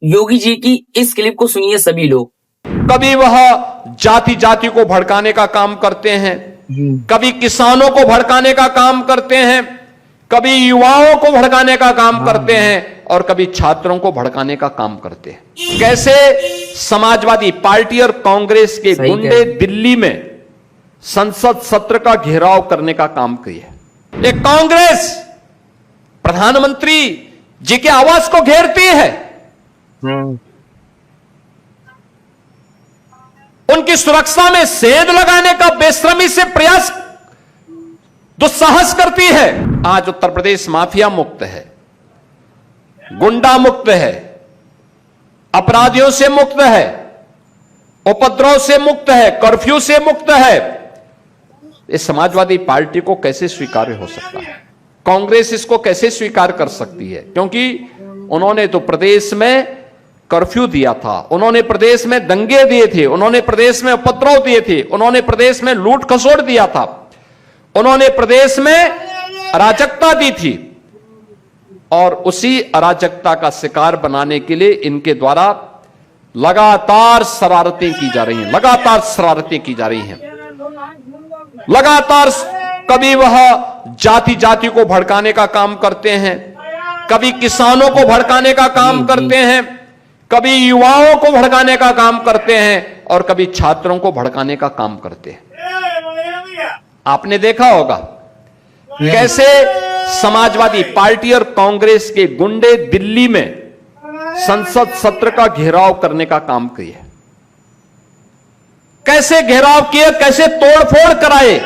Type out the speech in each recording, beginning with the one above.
योगी जी की इस क्लिप को सुनिए सभी लोग। कभी वह जाति जाति को भड़काने का काम करते हैं, कभी किसानों को भड़काने का काम करते हैं, कभी युवाओं को भड़काने का काम करते हैं और कभी छात्रों को भड़काने का काम करते हैं। कैसे समाजवादी पार्टी और कांग्रेस के गुंडे दिल्ली में संसद सत्र का घेराव करने का काम किया। ये कांग्रेस प्रधानमंत्री जी के आवास को घेरती है, उनकी सुरक्षा में सेंध लगाने का बेशर्मी से प्रयास दुस्साहस करती है। आज उत्तर प्रदेश माफिया मुक्त है, गुंडा मुक्त है, अपराधियों से मुक्त है, उपद्रव से मुक्त है, कर्फ्यू से मुक्त है। इस समाजवादी पार्टी को कैसे स्वीकार्य हो सकता है? कांग्रेस इसको कैसे स्वीकार कर सकती है? क्योंकि उन्होंने तो प्रदेश में कर्फ्यू दिया था, उन्होंने प्रदेश में दंगे दिए थे, उन्होंने प्रदेश में उपद्रव दिए थे, उन्होंने प्रदेश में लूट खसोट दिया था, उन्होंने प्रदेश में अराजकता दी थी और उसी अराजकता का शिकार बनाने के लिए इनके द्वारा लगातार शरारतें की जा रही हैं, लगातार शरारतें की जा रही हैं, लगातार। कभी वह जाति जाति को भड़काने का काम करते हैं, कभी किसानों को भड़काने का काम करते हैं, कभी युवाओं को भड़काने का काम करते हैं और कभी छात्रों को भड़काने का काम करते हैं। आपने देखा होगा कैसे समाजवादी पार्टी और कांग्रेस के गुंडे दिल्ली में संसद सत्र का घेराव करने का काम किए, कैसे घेराव किए, कैसे तोड़फोड़ कराए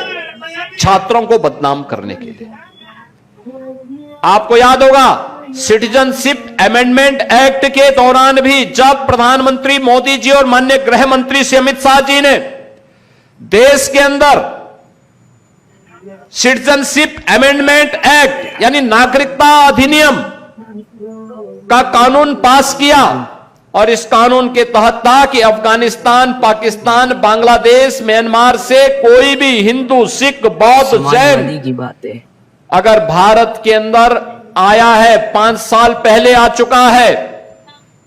छात्रों को बदनाम करने के लिए। आपको याद होगा सिटीजनशिप अमेंडमेंट एक्ट के दौरान भी जब प्रधानमंत्री मोदी जी और माननीय गृह मंत्री श्री अमित शाह जी ने देश के अंदर सिटीजनशिप अमेंडमेंट एक्ट यानी नागरिकता अधिनियम का कानून पास किया और इस कानून के तहत था कि अफगानिस्तान, पाकिस्तान, बांग्लादेश, म्यांमार से कोई भी हिंदू, सिख, बौद्ध, जैन की बात है, अगर भारत के अंदर आया है, 5 साल पहले आ चुका है,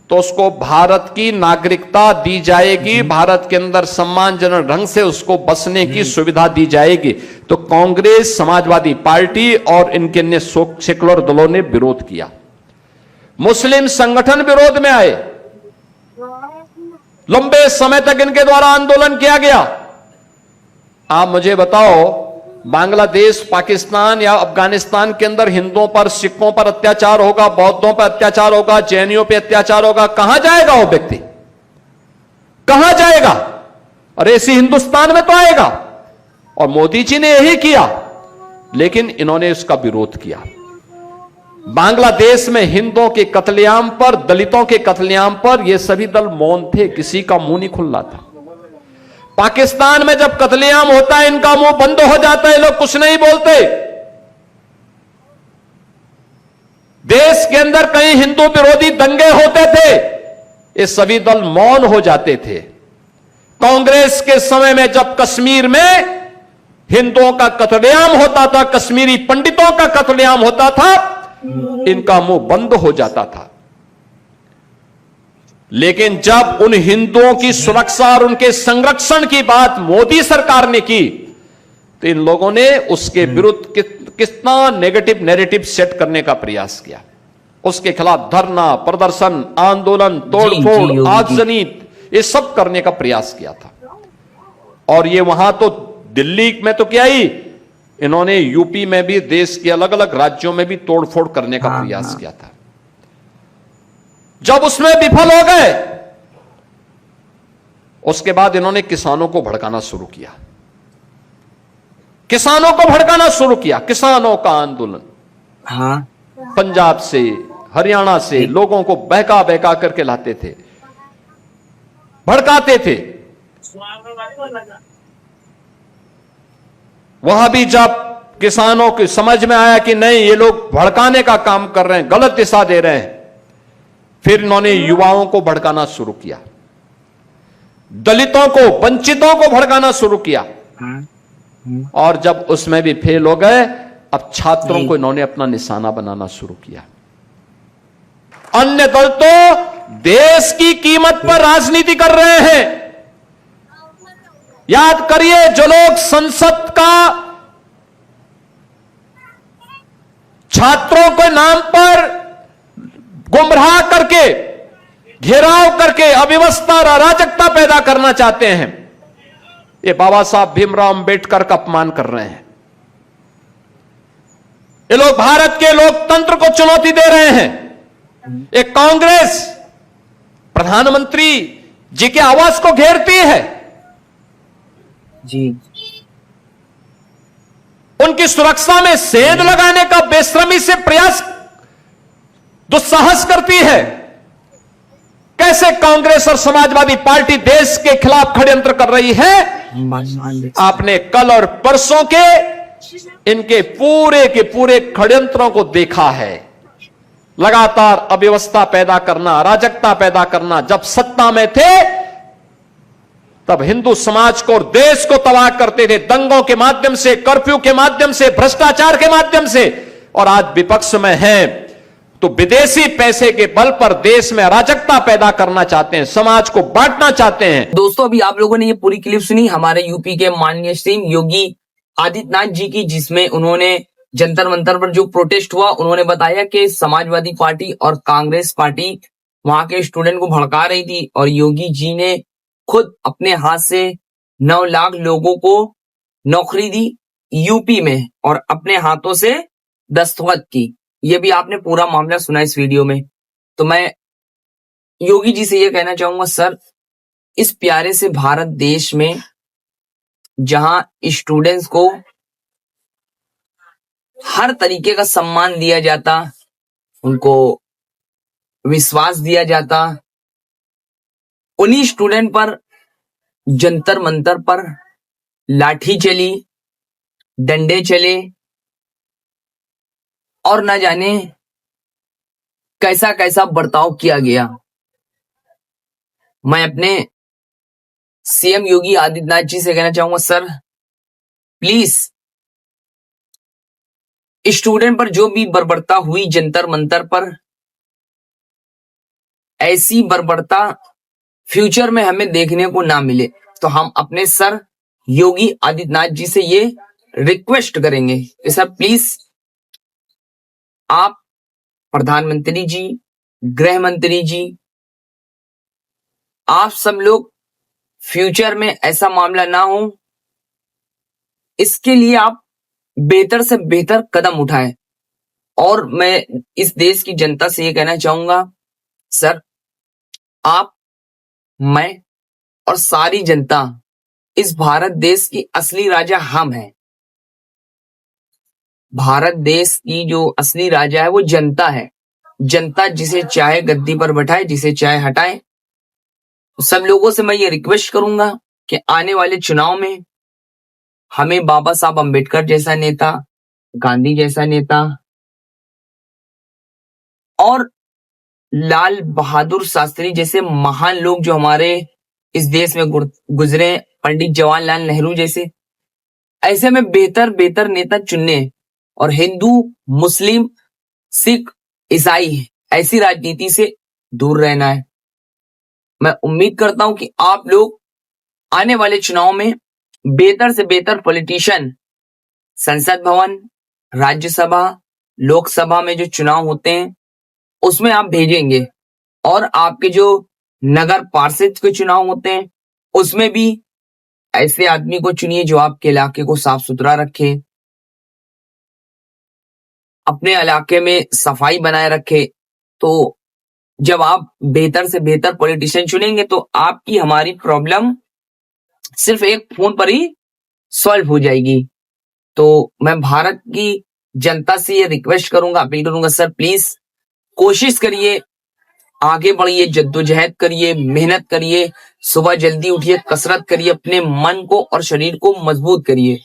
तो उसको भारत की नागरिकता दी जाएगी, भारत के अंदर सम्मानजनक ढंग से उसको बसने की सुविधा दी जाएगी। तो कांग्रेस, समाजवादी पार्टी और इनके अन्य सेकुलर दलों ने विरोध किया, मुस्लिम संगठन विरोध में आए, लंबे समय तक इनके द्वारा आंदोलन किया गया। आप मुझे बताओ, बांग्लादेश, पाकिस्तान या अफगानिस्तान के अंदर हिंदुओं पर, सिखों पर अत्याचार होगा, बौद्धों पर अत्याचार होगा, जैनियों पर अत्याचार होगा, कहां जाएगा वो व्यक्ति? कहां जाएगा? अरे इसी हिंदुस्तान में तो आएगा। और मोदी जी ने यही किया, लेकिन इन्होंने इसका विरोध किया। बांग्लादेश में हिंदुओं के कत्लेआम पर, दलितों के कत्लेआम पर ये सभी दल मौन थे, किसी का मुंह नहीं खुल रहा था। पाकिस्तान में जब कत्लेआम होता है इनका मुंह बंद हो जाता है, लोग कुछ नहीं बोलते। देश के अंदर कहीं हिंदू विरोधी दंगे होते थे, ये सभी दल मौन हो जाते थे। कांग्रेस के समय में जब कश्मीर में हिंदुओं का कत्लेआम होता था, कश्मीरी पंडितों का कत्लेआम होता था, इनका मुंह बंद हो जाता था। लेकिन जब उन हिंदुओं की सुरक्षा और उनके संरक्षण की बात मोदी सरकार ने की, तो इन लोगों ने उसके विरुद्ध कितना नेगेटिव नैरेटिव सेट करने का प्रयास किया। उसके खिलाफ धरना, प्रदर्शन, आंदोलन, तोड़फोड़, आगजनी, ये सब करने का प्रयास किया था। और ये वहां तो दिल्ली में तो क्या ही, इन्होंने यूपी में भी, देश के अलग अलग राज्यों में भी तोड़फोड़ करने का प्रयास किया था। जब उसमें विफल हो गए, उसके बाद इन्होंने किसानों को भड़काना शुरू किया, किसानों को भड़काना शुरू किया। किसानों का आंदोलन, पंजाब से, हरियाणा से लोगों को बहका बहका करके लाते थे, भड़काते थे। वहां भी जब किसानों की समझ में आया कि नहीं, ये लोग भड़काने का काम कर रहे हैं, गलत दिशा दे रहे हैं, फिर इन्होंने युवाओं को भड़काना शुरू किया, दलितों को, वंचितों को भड़काना शुरू किया। और जब उसमें भी फेल हो गए, अब छात्रों को इन्होंने अपना निशाना बनाना शुरू किया। अन्य दल तो देश की कीमत पर राजनीति कर रहे हैं। याद करिए, जो लोग संसद का छात्रों के नाम पर गुमराह करके, घेराव करके अव्यवस्था और अराजकता पैदा करना चाहते हैं, ये बाबा साहब भीमराव अंबेडकर का अपमान कर रहे हैं। ये लोग भारत के लोकतंत्र को चुनौती दे रहे हैं। एक कांग्रेस प्रधानमंत्री जी के आवास को घेरती है, जी, उनकी सुरक्षा में सेंध लगाने का बेशर्मी से प्रयास, दुस्साहस करती है। कैसे कांग्रेस और समाजवादी पार्टी देश के खिलाफ षड्यंत्र कर रही है, आपने कल और परसों के इनके पूरे के पूरे षड्यंत्रों को देखा है। लगातार अव्यवस्था पैदा करना, अराजकता पैदा करना। जब सत्ता में थे तब हिंदू समाज को और देश को तबाह करते थे, दंगों के माध्यम से, कर्फ्यू के माध्यम से, भ्रष्टाचार के माध्यम से। और आज विपक्ष में हैं तो विदेशी पैसे के बल पर देश में अराजकता पैदा करना चाहते हैं, समाज को बांटना चाहते हैं। दोस्तों, अभी आप लोगों ने ये पूरी क्लिप सुनी हमारे यूपी के माननीय सीएम योगी आदित्यनाथ जी की, जिसमें उन्होंने जंतर मंतर पर जो प्रोटेस्ट हुआ, उन्होंने बताया कि समाजवादी पार्टी और कांग्रेस पार्टी वहां के स्टूडेंट को भड़का रही थी और योगी जी ने खुद अपने हाथ से 9 लाख लोगों को नौकरी दी यूपी में और अपने हाथों से दस्तखत की। ये भी आपने पूरा मामला सुना इस वीडियो में। तो मैं योगी जी से ये कहना चाहूंगा, सर, इस प्यारे से भारत देश में जहां स्टूडेंट्स को हर तरीके का सम्मान दिया जाता, उनको विश्वास दिया जाता, उन्हीं स्टूडेंट पर जंतर मंतर पर लाठी चली, डंडे चले और न जाने कैसा कैसा बर्ताव किया गया। मैं अपने सीएम योगी आदित्यनाथ जी से कहना चाहूंगा, सर प्लीज स्टूडेंट पर जो भी बर्बरता हुई जंतर मंतर पर, ऐसी बर्बरता फ्यूचर में हमें देखने को ना मिले। तो हम अपने सर योगी आदित्यनाथ जी से ये रिक्वेस्ट करेंगे कि सर प्लीज आप प्रधानमंत्री जी, गृह मंत्री जी, आप सब लोग फ्यूचर में ऐसा मामला ना हो, इसके लिए आप बेहतर से बेहतर कदम उठाएं। और मैं इस देश की जनता से ये कहना चाहूंगा, सर आप, मैं और सारी जनता, इस भारत देश की असली राजा हम हैं। भारत देश की जो असली राजा है वो जनता है। जनता जिसे चाहे गद्दी पर बैठाए, जिसे चाहे हटाए। सब लोगों से मैं ये रिक्वेस्ट करूंगा कि आने वाले चुनाव में हमें बाबा साहब अंबेडकर जैसा नेता, गांधी जैसा नेता और लाल बहादुर शास्त्री जैसे महान लोग जो हमारे इस देश में गुजरे, पंडित जवाहरलाल नेहरू जैसे, ऐसे में बेहतर बेहतर नेता चुनने और हिंदू, मुस्लिम, सिख, ईसाई ऐसी राजनीति से दूर रहना है। मैं उम्मीद करता हूं कि आप लोग आने वाले चुनाव में बेहतर से बेहतर पॉलिटिशियन, संसद भवन, राज्यसभा, लोकसभा में जो चुनाव होते हैं उसमें आप भेजेंगे और आपके जो नगर पार्षद के चुनाव होते हैं उसमें भी ऐसे आदमी को चुनिए जो आपके इलाके को साफ सुथरा रखे, अपने इलाके में सफाई बनाए रखे। तो जब आप बेहतर से बेहतर पॉलिटिशियन चुनेंगे तो आपकी हमारी प्रॉब्लम सिर्फ एक फोन पर ही सॉल्व हो जाएगी। तो मैं भारत की जनता से ये रिक्वेस्ट करूंगा, अपील करूंगा, सर प्लीज कोशिश करिए, आगे बढ़िए, जद्दोजहद करिए, मेहनत करिए, सुबह जल्दी उठिए, कसरत करिए, अपने मन को और शरीर को मजबूत करिए,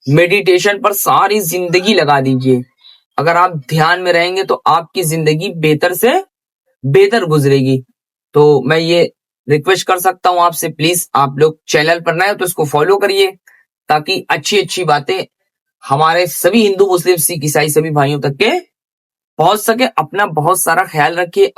मेडिटेशन पर सारी जिंदगी लगा दीजिए। अगर आप ध्यान में रहेंगे तो आपकी जिंदगी बेहतर से बेहतर गुजरेगी। तो मैं ये रिक्वेस्ट कर सकता हूं आपसे, प्लीज आप लोग चैनल पर नए हो तो इसको फॉलो करिए ताकि अच्छी अच्छी बातें हमारे सभी हिंदू, मुस्लिम, सिख, ईसाई सभी भाइयों तक के पहुंच सके। अपना बहुत सारा ख्याल रखिए।